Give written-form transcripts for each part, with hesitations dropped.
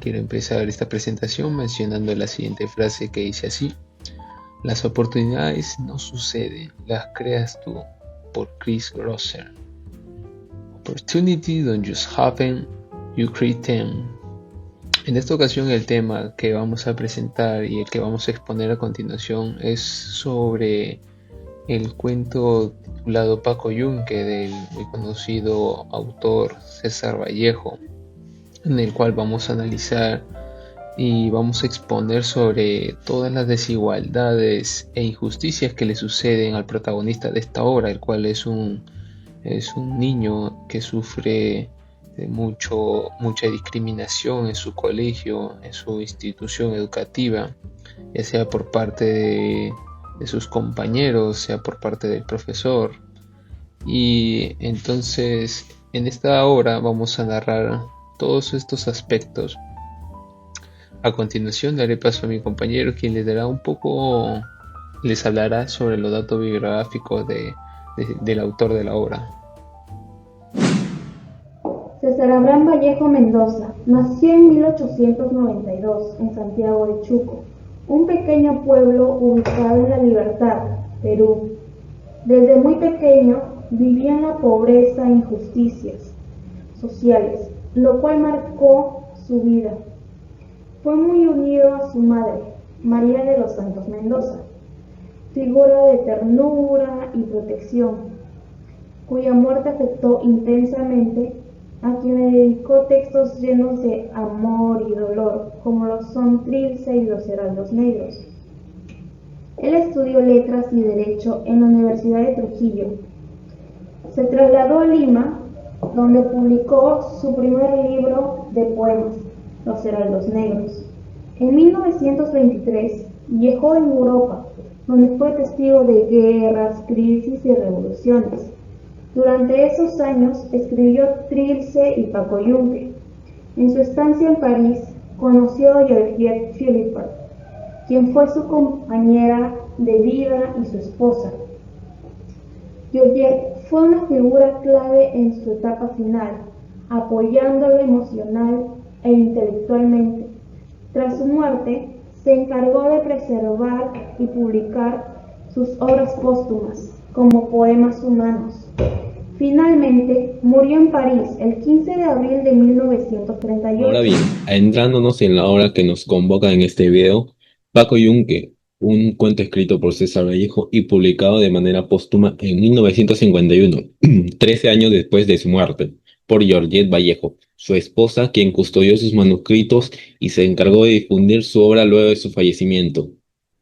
quiero empezar esta presentación mencionando la siguiente frase que dice así: las oportunidades no suceden, las creas tú, por Chris Grosser. Opportunity don't just happen, you create them. En esta ocasión el tema que vamos a presentar y el que vamos a exponer a continuación es sobre el cuento titulado Paco Yunque del muy conocido autor César Vallejo, en el cual vamos a analizar y vamos a exponer sobre todas las desigualdades e injusticias que le suceden al protagonista de esta obra, el cual es un niño que sufre de mucha discriminación en su colegio, en su institución educativa, ya sea por parte de sus compañeros, sea por parte del profesor. Y entonces en esta obra vamos a narrar todos estos aspectos. A continuación daré paso a mi compañero, quien les hablará sobre los datos biográficos del autor de la obra. César Abraham Vallejo Mendoza nació en 1892 en Santiago de Chuco, un pequeño pueblo ubicado en La Libertad, Perú. Desde muy pequeño vivió en la pobreza e injusticias sociales, lo cual marcó su vida. Fue muy unido a su madre, María de los Santos Mendoza, figura de ternura y protección, cuya muerte afectó intensamente a quien le dedicó textos llenos de amor y dolor, como lo son Trilce y Los Heraldos Negros. Él estudió Letras y Derecho en la Universidad de Trujillo. Se trasladó a Lima, donde publicó su primer libro de poemas, Los Heraldos Negros. En 1923 viajó en Europa, donde fue testigo de guerras, crisis y revoluciones. Durante esos años escribió Trilce y Paco Yunque. En su estancia en París conoció a Georgette Philippard, quien fue su compañera de vida y su esposa. Georgette fue una figura clave en su etapa final, apoyándolo emocional e intelectualmente. Tras su muerte, se encargó de preservar y publicar sus obras póstumas, como Poemas Humanos. Finalmente, murió en París el 15 de abril de 1938. Ahora bien, adentrándonos en la obra que nos convoca en este video, Paco Yunque, un cuento escrito por César Vallejo y publicado de manera póstuma en 1951, 13 años después de su muerte, por Georgette Vallejo, su esposa, quien custodió sus manuscritos y se encargó de difundir su obra luego de su fallecimiento.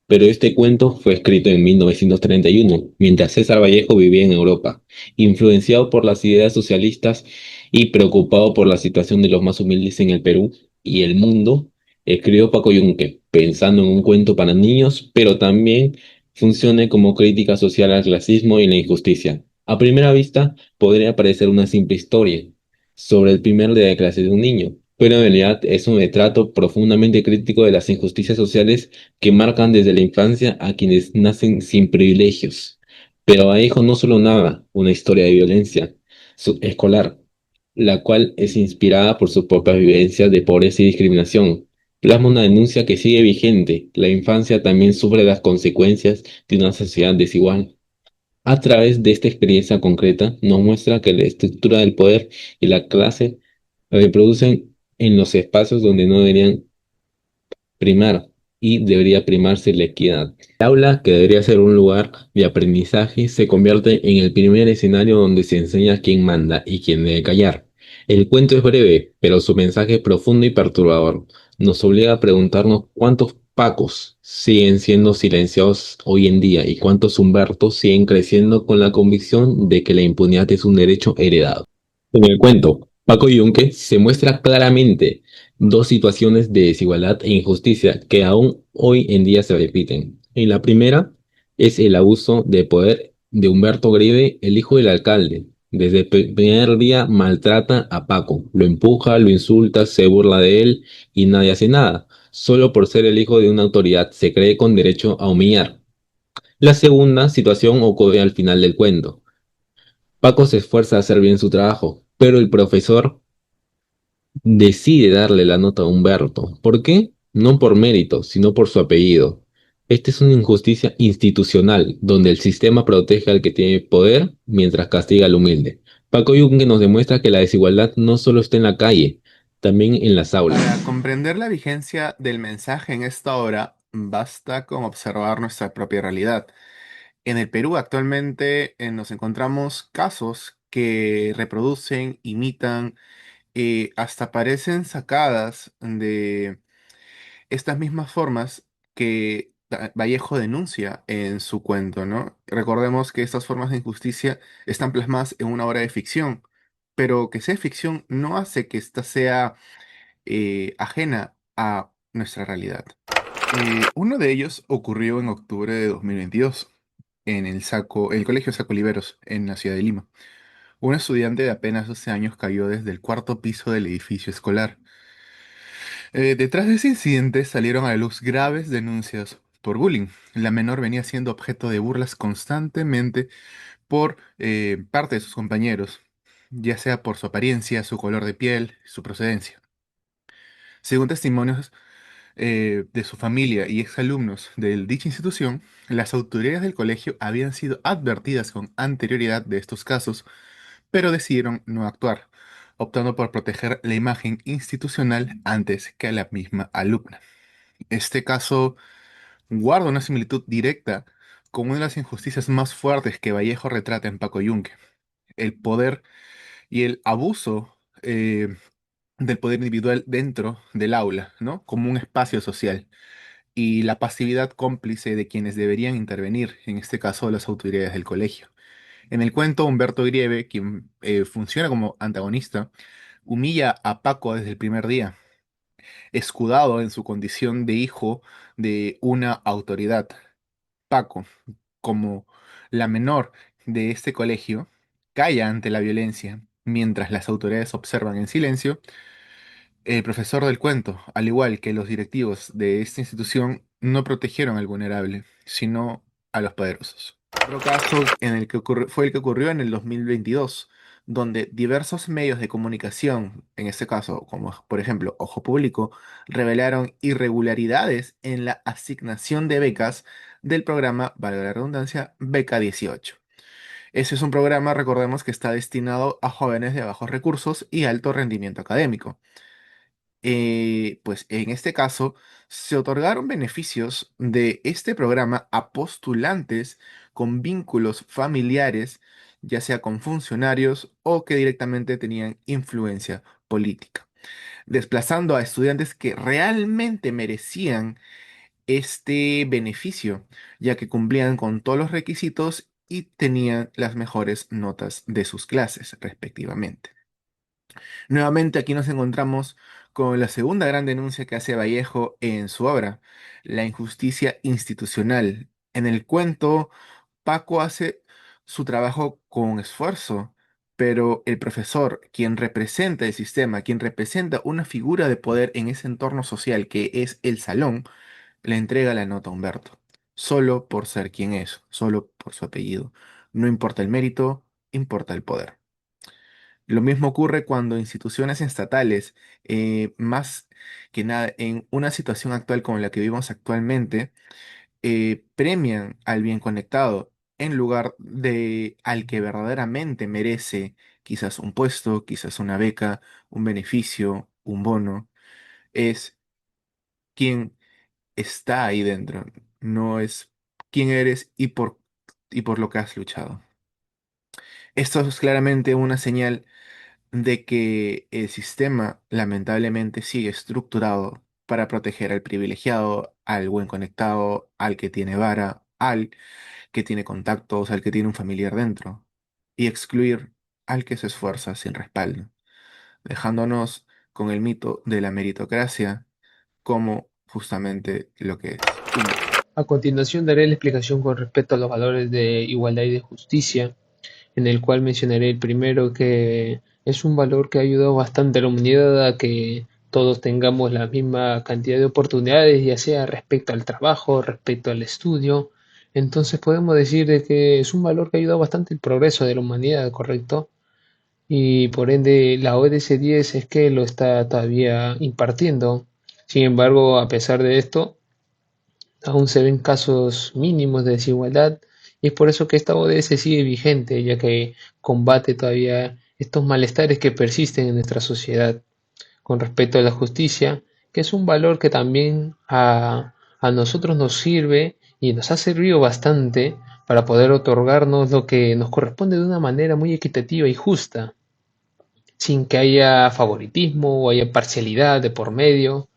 Pero este cuento fue escrito en 1931, mientras César Vallejo vivía en Europa, influenciado por las ideas socialistas y preocupado por la situación de los más humildes en el Perú y el mundo. Escribió Paco Yunque, pensando en un cuento para niños, pero también funcione como crítica social al clasismo y la injusticia. A primera vista, podría parecer una simple historia sobre el primer día de clase de un niño, pero en realidad es un retrato profundamente crítico de las injusticias sociales que marcan desde la infancia a quienes nacen sin privilegios. Pero Vallejo no solo narra una historia de violencia escolar, la cual es inspirada por sus propias vivencias de pobreza y discriminación. Plasma una denuncia que sigue vigente: la infancia también sufre las consecuencias de una sociedad desigual. A través de esta experiencia concreta, nos muestra que la estructura del poder y la clase reproducen en los espacios donde no deberían primar y debería primarse la equidad. El aula, que debería ser un lugar de aprendizaje, se convierte en el primer escenario donde se enseña quién manda y quién debe callar. El cuento es breve, pero su mensaje es profundo y perturbador. Nos obliga a preguntarnos cuántos Pacos siguen siendo silenciados hoy en día y cuántos Humbertos siguen creciendo con la convicción de que la impunidad es un derecho heredado. En el cuento, Paco Yunque se muestra claramente dos situaciones de desigualdad e injusticia que aún hoy en día se repiten. En la primera es el abuso de poder de Humberto Grieve, el hijo del alcalde. Desde el primer día maltrata a Paco, lo empuja, lo insulta, se burla de él y nadie hace nada. Solo por ser el hijo de una autoridad se cree con derecho a humillar. La segunda situación ocurre al final del cuento. Paco se esfuerza a hacer bien su trabajo, pero el profesor decide darle la nota a Humberto. ¿Por qué? No por mérito, sino por su apellido. Esta es una injusticia institucional, donde el sistema protege al que tiene poder mientras castiga al humilde. Paco Yunque nos demuestra que la desigualdad no solo está en la calle, también en las Para aulas. comprender la vigencia del mensaje en esta obra, basta con observar nuestra propia realidad. En el Perú actualmente nos encontramos casos que reproducen, imitan, hasta parecen sacadas de estas mismas formas que Vallejo denuncia en su cuento, ¿no? Recordemos que estas formas de injusticia están plasmadas en una obra de ficción, pero que sea ficción no hace que ésta sea ajena a nuestra realidad. Uno de ellos ocurrió en octubre de 2022 en el Colegio Saco Oliveros, en la ciudad de Lima. Un estudiante de apenas 12 años cayó desde el cuarto piso del edificio escolar. Detrás de ese incidente salieron a la luz graves denuncias por bullying. La menor venía siendo objeto de burlas constantemente por parte de sus compañeros, ya sea por su apariencia, su color de piel, su procedencia. Según testimonios de su familia y exalumnos de dicha institución, las autoridades del colegio habían sido advertidas con anterioridad de estos casos, pero decidieron no actuar, optando por proteger la imagen institucional antes que a la misma alumna. Este caso guarda una similitud directa con una de las injusticias más fuertes que Vallejo retrata en Paco Yunque: el poder y el abuso del poder individual dentro del aula, ¿no? Como un espacio social, y la pasividad cómplice de quienes deberían intervenir, en este caso las autoridades del colegio. En el cuento, Humberto Grieve, quien funciona como antagonista, humilla a Paco desde el primer día, escudado en su condición de hijo de una autoridad. Paco, como la menor de este colegio, calla ante la violencia, mientras las autoridades observan en silencio. El profesor del cuento, al igual que los directivos de esta institución, no protegieron al vulnerable, sino a los poderosos. Otro caso en el que fue el que ocurrió en el 2022, donde diversos medios de comunicación, en este caso, como por ejemplo Ojo Público, revelaron irregularidades en la asignación de becas del programa, valga la redundancia, Beca 18. Ese es un programa, recordemos, que está destinado a jóvenes de bajos recursos y alto rendimiento académico. Pues en este caso se otorgaron beneficios de este programa a postulantes con vínculos familiares, ya sea con funcionarios o que directamente tenían influencia política, desplazando a estudiantes que realmente merecían este beneficio, ya que cumplían con todos los requisitos y tenían las mejores notas de sus clases, respectivamente. Nuevamente aquí nos encontramos con la segunda gran denuncia que hace Vallejo en su obra, la injusticia institucional. En el cuento, Paco hace su trabajo con esfuerzo, pero el profesor, quien representa el sistema, quien representa una figura de poder en ese entorno social que es el salón, le entrega la nota a Humberto, solo por ser quien es, solo por su apellido. No importa el mérito, importa el poder. Lo mismo ocurre cuando instituciones estatales, más que nada en una situación actual como la que vivimos actualmente, premian al bien conectado en lugar de al que verdaderamente merece quizás un puesto, quizás una beca, un beneficio, un bono. Es quien está ahí dentro, no es quién eres y por lo que has luchado. Esto es claramente una señal de que el sistema lamentablemente sigue estructurado para proteger al privilegiado, al buen conectado, al que tiene vara, al que tiene contactos, al que tiene un familiar dentro, y excluir al que se esfuerza sin respaldo, dejándonos con el mito de la meritocracia como justamente lo que es. A continuación daré la explicación con respecto a los valores de igualdad y de justicia, en el cual mencionaré el primero, que es un valor que ha ayudado bastante a la humanidad a que todos tengamos la misma cantidad de oportunidades, ya sea respecto al trabajo, respecto al estudio. Entonces podemos decir de que es un valor que ha ayudado bastante al progreso de la humanidad, ¿correcto? y por ende la ODS 10 es que lo está todavía impartiendo. Sin embargo, a pesar de esto, aún se ven casos mínimos de desigualdad y es por eso que esta ODS sigue vigente, ya que combate todavía estos malestares que persisten en nuestra sociedad con respecto a la justicia, que es un valor que también a nosotros nos sirve y nos ha servido bastante para poder otorgarnos lo que nos corresponde de una manera muy equitativa y justa, sin que haya favoritismo o haya parcialidad de por medio.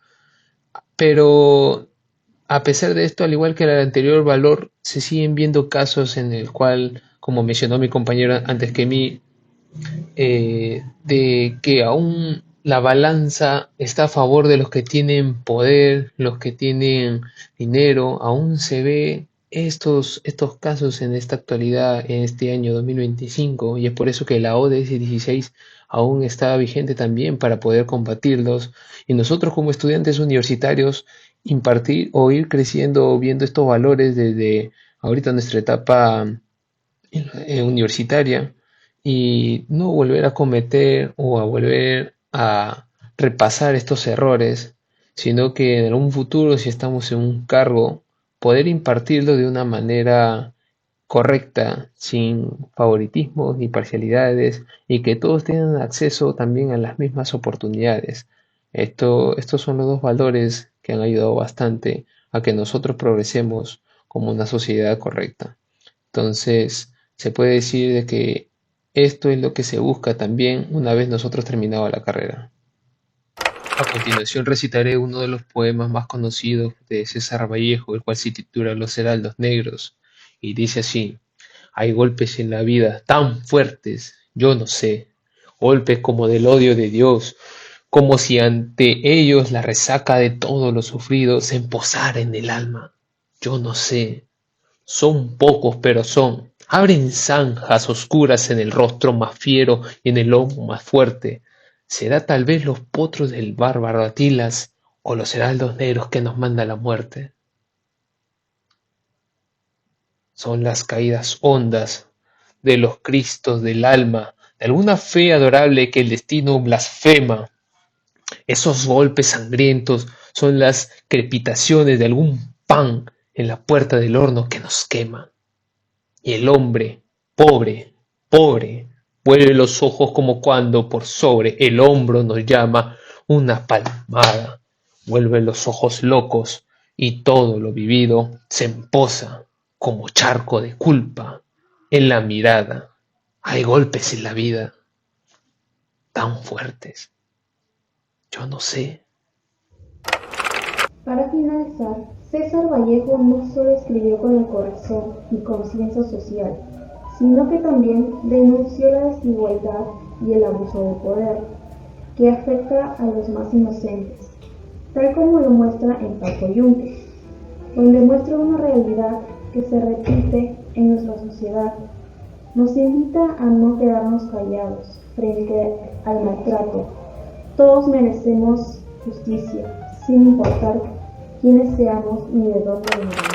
Pero a pesar de esto, al igual que el anterior valor, se siguen viendo casos en el cual, como mencionó mi compañero antes que mí, de que aún la balanza está a favor de los que tienen poder, los que tienen dinero, aún se ve estos casos en esta actualidad, en este año 2025, y es por eso que la ODS 16 aún está vigente también para poder combatirlos, y nosotros como estudiantes universitarios impartir o ir creciendo viendo estos valores desde ahorita nuestra etapa universitaria y no volver a cometer o a volver a repasar estos errores, sino que en algún futuro, si estamos en un cargo, poder impartirlo de una manera correcta, sin favoritismos ni parcialidades, y que todos tengan acceso también a las mismas oportunidades. Estos son los dos valores que han ayudado bastante a que nosotros progresemos como una sociedad correcta. Entonces, se puede decir de que esto es lo que se busca también una vez nosotros terminado la carrera. A continuación recitaré uno de los poemas más conocidos de César Vallejo, el cual se titula Los Heraldos Negros, y dice así: hay golpes en la vida tan fuertes, yo no sé, golpes como del odio de Dios, como si ante ellos la resaca de todo lo sufrido se emposara en el alma, yo no sé. Son pocos, pero son. Abren zanjas oscuras en el rostro más fiero y en el lomo más fuerte. ¿Será tal vez los potros del bárbaro Atilas o los heraldos negros que nos manda la muerte? Son las caídas hondas de los cristos del alma, de alguna fe adorable que el destino blasfema. Esos golpes sangrientos son las crepitaciones de algún pan en la puerta del horno que nos quema. Y el hombre, pobre, pobre, vuelve los ojos como cuando por sobre el hombro nos llama una palmada. Vuelve los ojos locos y todo lo vivido se emposa como charco de culpa en la mirada. Hay golpes en la vida tan fuertes. Yo no sé. Para finalizar, César Vallejo no solo escribió con el corazón y conciencia social, sino que también denunció la desigualdad y el abuso de poder, que afecta a los más inocentes, tal como lo muestra en Paco Yunque, donde muestra una realidad que se repite en nuestra sociedad. Nos invita a no quedarnos callados frente al maltrato. Todos merecemos justicia, sin importar quiénes seamos ni de dónde venimos.